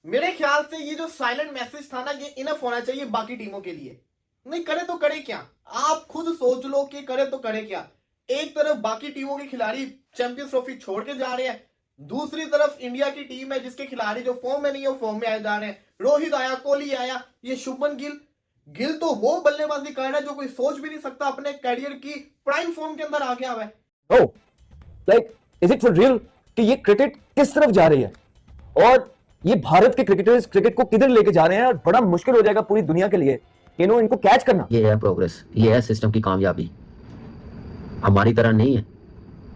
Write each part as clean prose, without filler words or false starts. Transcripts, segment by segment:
मेरे ख्याल से ये जो साइलेंट मैसेज था ना, ये इनफ होना चाहिए बाकी टीमों के लिए। नहीं करे तो करे क्या, आप खुद सोच लो कि करे तो करे क्या। एक तरफ बाकी टीमों के खिलाड़ी चैंपियंस ट्रॉफी छोड़ के जा रहे हैं, दूसरी तरफ इंडिया की टीम है जिसके खिलाड़ी जो फॉर्म में नहीं है वो फॉर्म में आए जा रहे हैं। रोहित आया, कोहली आया, ये शुभमन गिल। गिल तो वो बल्लेबाजी कर रहा है जो कोई सोच भी नहीं सकता, अपने कैरियर की प्राइम फॉर्म के अंदर आ गया है। Know like is it for real कि ये क्रिकेट किस तरफ जा रही है और ये भारत के क्रिकेटर्स क्रिकेट को किधर लेके जा रहे हैं और बड़ा मुश्किल हो जाएगा पूरी दुनिया के लिए इनको कैच करना। ये है प्रोग्रेस, ये है सिस्टम की कामयाबी। हमारी तरह नहीं है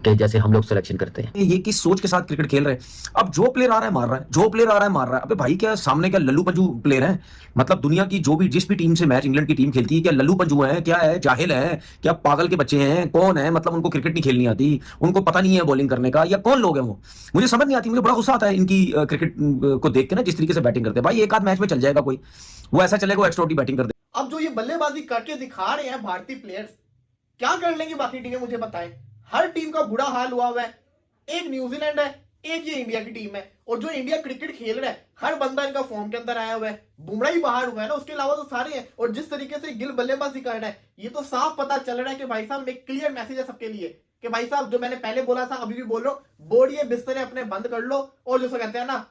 कि जैसे हम लोग सिलेक्शन करते हैं। ये किस सोच के साथ क्रिकेट खेल रहे हैं। अब जो प्लेयर आ रहा है मार रहा है, जो प्लेयर आ रहा है मार रहा है। अबे भाई क्या सामने क्या लल्लू पंजू प्लेयर हैं? मतलब दुनिया की जो भी जिस भी टीम से मैच इंग्लैंड की टीम खेलती है, क्या लल्लू पंजू है, क्या है, जाहिल है, क्या पागल के बच्चे हैं, कौन है? मतलब उनको क्रिकेट नहीं खेलनी आती, उनको पता नहीं है बॉलिंग करने का, या कौन लोग हैं वो? मुझे समझ नहीं आती। मुझे बड़ा गुस्सा आता है इनकी क्रिकेट को देख के ना, जिस तरीके से बैटिंग करते हैं। भाई एक आध मैच में चल जाएगा कोई, वो ऐसा चलेगा वो एक्स्ट्रा बैटिंग कर दे। अब जो ये बल्लेबाजी करके दिखा रहे हैं भारतीय प्लेयर्स, क्या कर लेंगे बाकी टीमें मुझे बताएं। हर टीम का बुरा हाल हुआ हुआ है। एक न्यूजीलैंड है, एक ये इंडिया की टीम है, और जो इंडिया क्रिकेट खेल रहा है हर बंदा इनका फॉर्म के अंदर आया हुआ है। बुमराह ही बाहर हुआ है ना, उसके अलावा तो सारे हैं। और जिस तरीके से गिल बल्लेबाजी कर रहा है, ये तो साफ पता चल रहा है कि भाई साहब एक क्लियर मैसेज है सबके लिए कि भाई साहब जो मैंने पहले बोला था अभी भी बोल रहा हूं, बोर्डिए बिस्तरे अपने बंद कर लो और जो कहते हैं ना,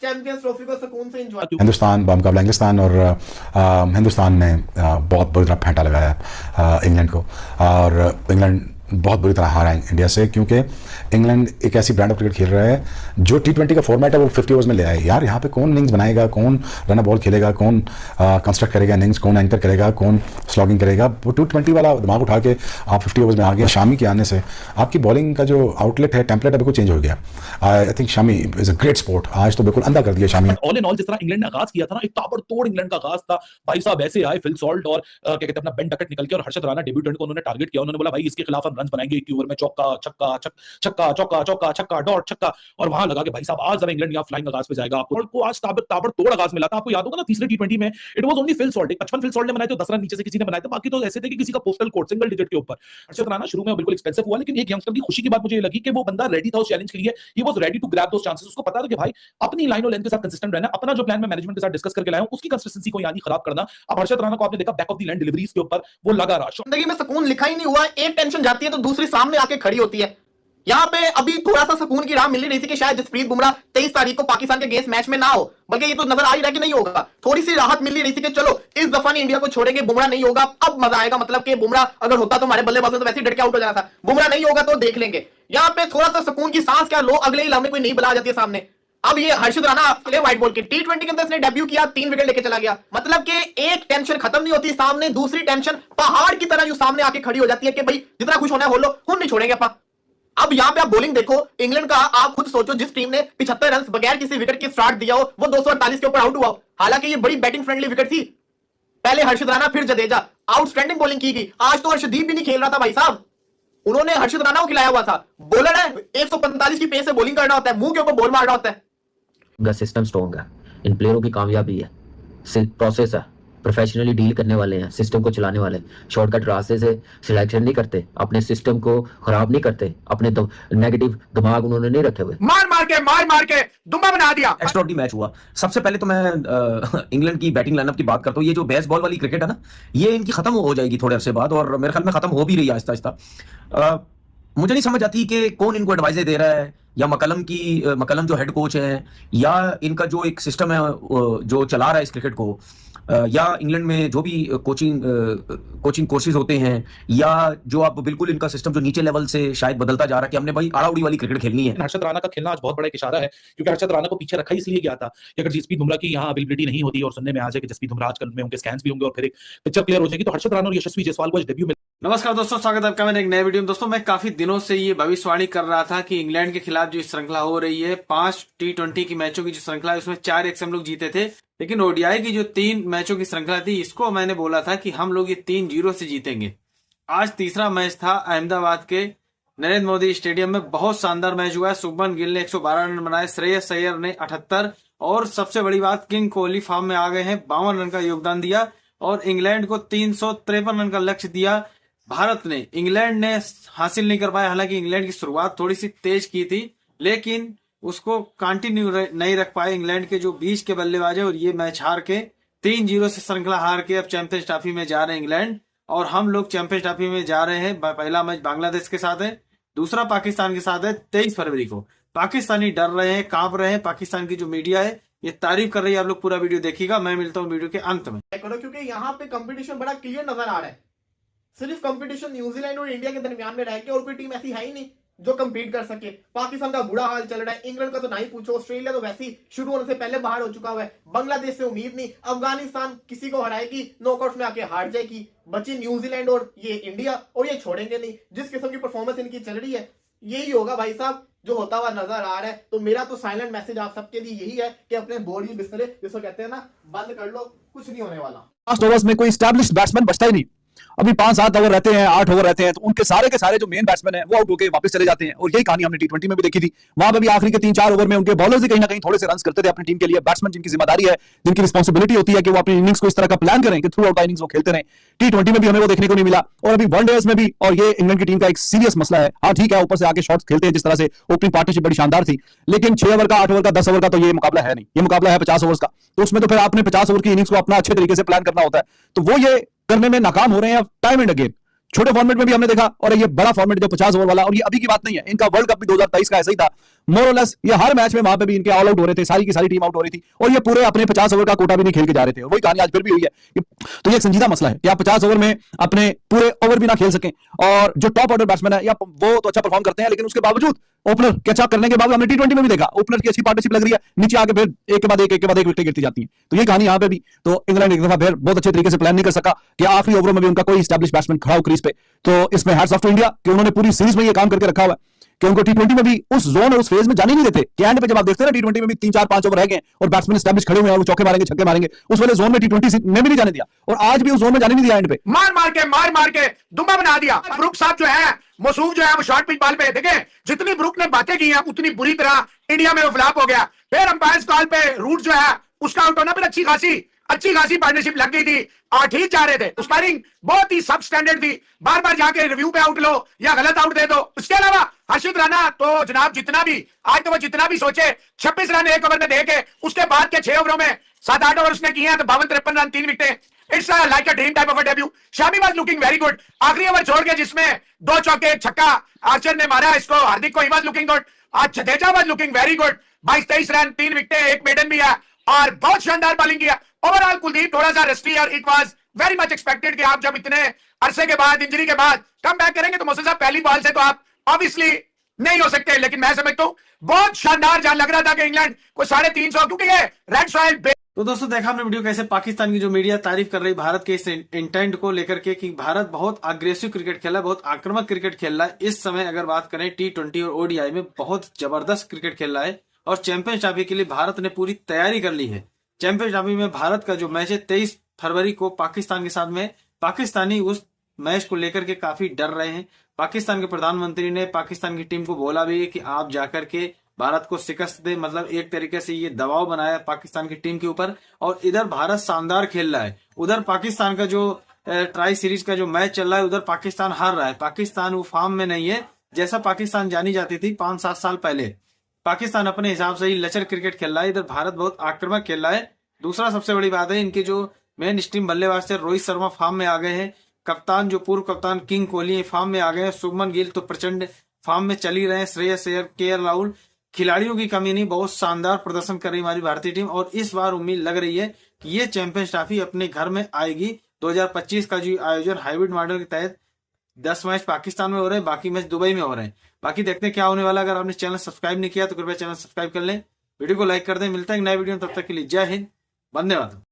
चैंपियंस ट्रॉफी को सुकून से एंजॉय। हिंदुस्तान बमुकाबला इंग्लिस्तान और हिंदुस्तान ने बहुत बुरी तरह फेंटा लगाया इंग्लैंड को, और इंग्लैंड बहुत बुरी तरह हारा है इंडिया से, क्योंकि इंग्लैंड एक ऐसी ब्रांड ऑफ क्रिकेट खेल रहा है जो T20 का फॉर्मेट है वो 50 ओवर्स में ले आए। यार यहाँ पे कौन इनिंग्स बनाएगा, कौन रन बॉल खेलेगा, कौन कंस्ट्रक्ट करेगा इनिंग्स, कौन एंकर करेगा, कौन स्लॉगिंग करेगा? वो T20 वाला दिमाग उठा के आप 50 ओवर्स में आ गया। शामी के आने से आपकी बॉलिंग का जो आउटलेट है, टेम्पलेट है, बिल्कुल चेंज हो गया। I think Shami is a great sport. आज तो बिल्कुल अंधा कर दिया शामी। ऑल इन ऑल जिस तरह इंग्लैंड ने आगाज किया था ना, एक ताबड़तोड़ इंग्लैंड का आगाज था। भाई साहब ऐसे आए फिल सॉल्ट और क्या कहते हैं अपना बेन डकट निकल के, और हर्षद राणा डेब्यूटेंट को उन्होंने टारगेट किया। उन्होंने बोला भाई इसके खिलाफ हम रन बनाएंगे 1 ओवर में, चौका छक्का छक्का चौका चौका छक्का डॉट छक्का, और वहां लगा कि भाई साहब आज जरा इंग्लैंड यहाँ फ्लाइंग आगाज पे जाएगा। आपको आज ताबड़तोड़ आगाज मिला था। आपको याद होगा ना तीसरे T20 में it was only Phil Salt, 55 Phil Salt ने बनाए थे, 10 रन नीचे से किसी ने बनाए थे, बाकी तो ऐसे थे कि किसी का पोस्टल कोड सिंगल डिजिट के ऊपर। हर्षद राणा शुरू में बिल्कुल एक्सपेंसिव हुआ, लेकिन एक यंगस्टर की खुशी की बात मुझे लगी कि वो बंदा रेडी था उस चैलेंज के लिए। He was ready to grab those chances. उसको पता था कि भाई अपनी लाइन और लेंथ के साथ कंसिस्टेंट रहना, अपना जो प्लान में मैनेजमेंट के साथ डिस्कस करके लाया हूं उसकी कंसिस्टेंसी को यानी खराब करना। अब हर्षद राणा को आपने देखा back of the line deliveries के ऊपर वो लगा रहा। जिंदगी में सुकून लिखा ही नहीं हुआ, एक टेंशन जाती है तो दूसरी सामने आके खड़ी होती है। यहाँ पे अभी थोड़ा सा सुकून की राह मिल रही थी कि शायद जसप्रीत बुमराह 23 तारीख को पाकिस्तान के अगेंस्ट मैच में ना हो, बल्कि ये तो नजर आ ही रहा है कि नहीं होगा। थोड़ी सी राहत मिल रही थी कि चलो इस दफा नहीं इंडिया को छोड़ेंगे, बुमराह नहीं होगा, अब मजा आएगा। मतलब कि बुमराह अगर होता तो हमारे बल्लेबाजों तो वैसे ही डट के आउट हो जाना था, बुमराह नहीं होगा तो देख लेंगे। यहाँ पे थोड़ा सा सुकून की सांस क्या लो, अगले ही लम्हे कोई नहीं बला जाती है सामने। अब ये हर्षद राणा व्हाइट बॉल के T20 के अंदर इसने डेब्यू किया, 3 विकेट लेके चला गया। मतलब कि एक टेंशन खत्म नहीं होती, सामने दूसरी टेंशन पहाड़ की तरह जो सामने आके खड़ी हो जाती है कि भाई जितना खुश होना है हो लो, हम नहीं छोड़ेंगे अपा। अब यहां पे आप बॉलिंग देखो इंग्लैंड का, आप खुद सोचो जिस टीम ने 75 रन बगैर किसी विकेट के स्टार्ट दिया हो, वो 248 के ऊपर आउट हुआ। हालांकि ये बड़ी बैटिंग फ्रेंडली विकेट थी। पहले हर्षद राणा फिर जडेजा, आउटस्टैंडिंग बॉलिंग की गई। आज तो हर्षदीप भी नहीं खेल रहा था भाई साहब, उन्होंने हर्षद राणा को खिलाया हुआ था। बॉलर है 145 की पेस से बॉलिंग करना होता है, मुंह के ऊपर बॉल मारना होता है। सिस्टम स्ट्रॉन्ग है, इन प्लेयरों की कामयाबी है, प्रोसेस है, प्रोफेशनली डील करने वाले हैं, सिस्टम को चलाने वाले। शॉर्टकट रास्ते से सिलेक्शन नहीं करते, अपने सिस्टम को खराब नहीं करते, अपने नेगेटिव दिमाग उन्होंने नहीं रखे हुए। मार मार के दुम्बा बना दिया। एक्स्ट्राऑर्डिनरी मैच हुआ। सबसे पहले तो मैं इंग्लैंड की बैटिंग लाइनअप की बात करता हूँ। ये जो बेसबॉल वाली क्रिकेट है ना, ये इनकी खत्म हो जाएगी थोड़े अरसे बाद, और मेरे ख्याल में खत्म हो भी रही है आहिस्ता आहिस्ता। मुझे नहीं समझ आती कि कौन इनको एडवाइजर दे रहा है, या मकलम जो हेड कोच है, या इनका जो एक सिस्टम है जो चला रहा है इस क्रिकेट को, या इंग्लैंड में जो भी कोचिंग कोर्सेज होते हैं, या जो आप बिल्कुल इनका सिस्टम जो नीचे लेवल से शायद बदलता जा रहा है कि हमने भाई आड़ाउड़ी वाली क्रिकेट खेलनी है। हर्षद राणा का खेलना आज बहुत बड़ा एक इशारा है, क्योंकि हर्षद राणा को पीछे रखा इसलिए गया था कि अगर जसप्रीत बुमराह की यहाँ अवेलेबिलिटी नहीं होती, और सुनने में आ जाए कि जसप्रीत बुमराह आजकल में उनके स्कैन्स भी होंगे और फिर एक पिक्चर क्लियर हो जाएगी, तो हर्षद राणा और यशस्वी जायसवाल को आज डेब्यू में। नमस्कार दोस्तों, स्वागत है आपका मेरे एक नए वीडियो में। दोस्तों मैं काफी दिनों से ये भविष्यवाणी कर रहा था कि इंग्लैंड के खिलाफ जो श्रृंखला हो रही है, 5 T20 की मैचों की जो श्रृंखला है, उसमें 4-1 से हम लोग जीते थे। लेकिन ओडीआई की जो 3 मैचों की श्रृंखला थी, इसको मैंने बोला था कि हम लोग ये 3-0 से जीतेंगे। आज तीसरा मैच था अहमदाबाद के नरेंद्र मोदी स्टेडियम में। बहुत शानदार मैच हुआ है। शुभमन गिल ने 112 रन बनाए, श्रेयस अय्यर ने 78, और सबसे बड़ी बात किंग कोहली फॉर्म में आ गए हैं, 52 रन का योगदान दिया और इंग्लैंड को 353 रन का लक्ष्य दिया। भारत ने, इंग्लैंड ने हासिल नहीं कर पाया। हालांकि इंग्लैंड की शुरुआत थोड़ी सी तेज की थी, लेकिन उसको कंटिन्यू नहीं रख पाए इंग्लैंड के जो बीच के बल्लेबाज है, और ये मैच हार के 3-0 से श्रृंखला हार के अब चैंपियंस ट्रॉफी में जा रहे हैं इंग्लैंड। और हम लोग चैंपियंस ट्रॉफी में जा रहे हैं। पहला मैच बांग्लादेश के साथ है, दूसरा पाकिस्तान के साथ है 23 फरवरी को। पाकिस्तानी डर रहे हैं, कांप रहे हैं। पाकिस्तान की जो मीडिया है ये तारीफ कर रही है। आप लोग पूरा वीडियो देखिएगा, मैं मिलता हूँ वीडियो के अंत में। करो क्योंकि यहाँ पे कंपटीशन बड़ा क्लियर नजर आ रहा है। सिर्फ कंपटीशन न्यूजीलैंड और इंडिया के दरमियान में रह के और कोई टीम ऐसी है ही नहीं जो कंपीट कर सके। पाकिस्तान का बुरा हाल चल रहा है, इंग्लैंड का तो नहीं पूछो, ऑस्ट्रेलिया तो वैसे ही शुरू होने से पहले बाहर हो चुका हुआ है, बांग्लादेश से उम्मीद नहीं, अफगानिस्तान किसी को हराएगी, नॉकआउट में आके हार जाएगी, बची न्यूजीलैंड और ये इंडिया, और ये छोड़ेंगे नहीं। जिस किस्म की परफॉर्मेंस इनकी चल रही है यही होगा भाई साहब जो होता हुआ नजर आ रहा है। तो मेरा तो साइलेंट मैसेज आप सबके लिए यही है कि अपने बोरिंग बिस्तरे जिसको कहते हैं ना बंद कर लो, कुछ नहीं होने वाला। लास्ट ओवर्स में कोई स्टैब्लिश्ड बैट्समैन बचता ही नहीं। अभी 5-7 ओवर रहते हैं, 8 ओवर रहते हैं, तो उनके सारे के सारे जो मेन बैट्समैन हैं वो आउट होकर वापस चले जाते हैं। और यही कहानी हमने T20 में भी देखी थी। वहां पे भी आखिरी के 3-4 ओवर में उनके बॉलर्स ही कहीं ना कहीं थोड़े से रन्स करते थे अपनी टीम के लिए। बैट्समैन जिनकी जिम्मेदारी है, जिनकी रिस्पॉन्सिबिलिटी होती है कि वो अपनी इनिंग्स को इस तरह का प्लान करें कि थ्रू आउट इनिंग्स वो खेलते रहें। T20 में भी हमें वो देखने को नहीं मिला, और अभी वनडेज में भी। और ये इंग्लैंड की टीम का एक सीरियस मसला है। हाँ ठीक है, ऊपर से आके शॉट्स खेलते हैं जिस तरह से, ओपनिंग पार्टनरशिप बड़ी शानदार थी, लेकिन 6 ओवर का, 8 ओवर का, 10 ओवर का तो ये मुकाबला है नहीं। ये मुकाबला है 50 ओवर का। तो उसमें तो फिर आपने 50 ओवर की इनिंग्स को अपना अच्छे तरीके से प्लान करना होता है। तो वो ये करने में नाकाम हो रहे हैं टाइम एंड अगेन। छोटे फॉर्मेट में भी हमने देखा, और ये बड़ा फॉर्मेट जो 50 ओवर वाला, और ये अभी की बात नहीं है, इनका वर्ल्ड कप भी 2023 का ऐसा ही था मोर और लेस। ये हर मैच में वहां पे भी इनके ऑल आउट हो रहे थे, सारी की सारी टीम आउट हो रही थी, और ये पूरे अपने 50 ओवर का कोटा भी नहीं खेल के जा रहे थे। वही कहानी आज फिर भी हुई है। तो ये एक संजीदा मसला है कि आप 50 ओवर में अपने पूरे ओवर भी ना खेल सकें। और जो टॉप ऑर्डर बैट्समैन है या वो तो अच्छा परफॉर्म करते हैं, लेकिन उसके बावजूद ओपनर के अच्छा करने के बावजूद हमने T20 में भी देखा, ओपनर की अच्छी पार्टनरशिप लग रही है, नीचे आके फिर एक के बाद एक विकेट गिरती जाती है। तो ये कहानी यहाँ पे भी। तो इंग्लैंड एक दफा फिर बहुत अच्छे तरीके से प्लान नहीं कर सका कि आखिरी ओवरों में भी उनका कोई एस्टैब्लिश बैट्समैन खड़ा हो क्रीज पे। तो इसमें हैट्स ऑफ टू इंडिया कि उन्होंने पूरी सीरीज में ये काम करके रखा हुआ है कि उनको T20 में भी उस जोन और उस फेज में जाने नहीं देते। कि एंड पे जब आप देखते हैं ना T20 में भी 3-4-5 ओवर रह गए और बैट्समैन एस्टैब्लिश खड़े हुए हैं और वो चौके मारेंगे, छक्के मारेंगे, उस वाले जोन में T20 में भी नहीं जाने दिया, और आज भी उस जोन में जाने नहीं दिया। एंड पे मार मार के दुम्बा बना दिया। ब्रुक साहब जो है, मसूफ जो है, वो शॉर्ट पिच बॉल पे देखे जितनी ब्रुक ने बातें की हैं उतनी बुरी तरह इंडिया में वो फ्लॉप हो गया। फिर अंपायर कॉल पे रूट जो है उसका आउट होना, फिर अच्छी खासी पार्टनरशिप लग गई थी और ठीक जा रहे थे। स्पायरिंग बहुत ही सब स्टैंडर्ड थी, बार बार जाके रिव्यू पे आउट लो या गलत आउट दे दो। उसके अलावा हर्षित राणा तो जनाब जितना भी आज तो वो जितना भी सोचे 26 रन 1 ओवर में दे के उसके बाद के 6 ओवरों में 7-8 ओवर उसने किए हैं तो 52-53 रन 3 विकेटें। It's like a dream type of a debut. Shami was looking very good. आखिरी ओवर छोड़ के जिसमें 2 चौके छक्का आर्चर ने मारा इसको, हार्दिक को, ही वाज लुकिंग गुड। आज Jadeja was looking very good. 22-23 run 3 विकेटें, 1 मेडन भी है और बहुत शानदार बॉलिंग किया। ओवरऑल कुलदीप थोड़ा सा रेस्टी और it was very much expected कि आप जब इतने अरसे के बाद इंजरी के बाद कम बैक करेंगे तो मोहसिन साहब पहली बॉल से तो आप ऑब्वियसली नहीं हो सकते, लेकिन मैं समझता हूं बहुत शानदार जहां लग रहा था कि इंग्लैंड को 350, क्योंकि ये रेड सॉइल। तो दोस्तों देखा हमने वीडियो कैसे पाकिस्तान की जो मीडिया तारीफ कर रही भारत के इस इंटेंट को लेकर के कि भारत बहुत अग्रेसिव क्रिकेट खेला है, बहुत आक्रामक क्रिकेट खेल रहा है। इस समय अगर बात करें T20 और ODI में बहुत जबरदस्त क्रिकेट खेल रहा है, और चैंपियंस ट्रॉफी के लिए भारत ने पूरी तैयारी कर ली है। चैंपियंस ट्रॉफी में भारत का जो मैच है 23 फरवरी को पाकिस्तान के साथ में, पाकिस्तानी उस मैच को लेकर के काफी डर रहे हैं। पाकिस्तान के प्रधानमंत्री ने पाकिस्तान की टीम को बोला भी है कि आप जाकर के भारत को शिकस्त दे, मतलब एक तरीके से ये दबाव बनाया पाकिस्तान की टीम के ऊपर। और इधर भारत शानदार खेल रहा है, उधर पाकिस्तान का जो ट्राई सीरीज का जो मैच चल रहा है उधर पाकिस्तान हार रहा है। पाकिस्तान वो फॉर्म में नहीं है जैसा पाकिस्तान जानी जाती थी 5-7 साल पहले। पाकिस्तान अपने हिसाब से ही लचर क्रिकेट खेल रहा है, इधर भारत बहुत आक्रामक खेल रहा है। दूसरा सबसे बड़ी बात है इनके जो मेन स्ट्रीम बल्लेबाज थे रोहित शर्मा फॉर्म में आ गए हैं, कप्तान जो पूर्व कप्तान किंग कोहली फॉर्म में आ गए हैं, शुभमन गिल तो प्रचंड फॉर्म में चल ही रहे हैं, श्रेयस अय्यर, KL राहुल। खिलाड़ियों की कमी नहीं, बहुत शानदार प्रदर्शन कर रही हमारी भारतीय टीम, और इस बार उम्मीद लग रही है कि ये चैंपियंस ट्रॉफी अपने घर में आएगी। 2025 का जो आयोजन हाइब्रिड मॉडल के तहत 10 मैच पाकिस्तान में हो रहे हैं, बाकी मैच दुबई में हो रहे हैं। बाकी देखते हैं क्या होने वाला। अगर आपने चैनल सब्सक्राइब नहीं किया तो कृपया चैनल सब्सक्राइब कर लें, वीडियो को लाइक कर दें। मिलता है एक नए वीडियो में, तब तक के लिए जय हिंद, वंदे मातरम।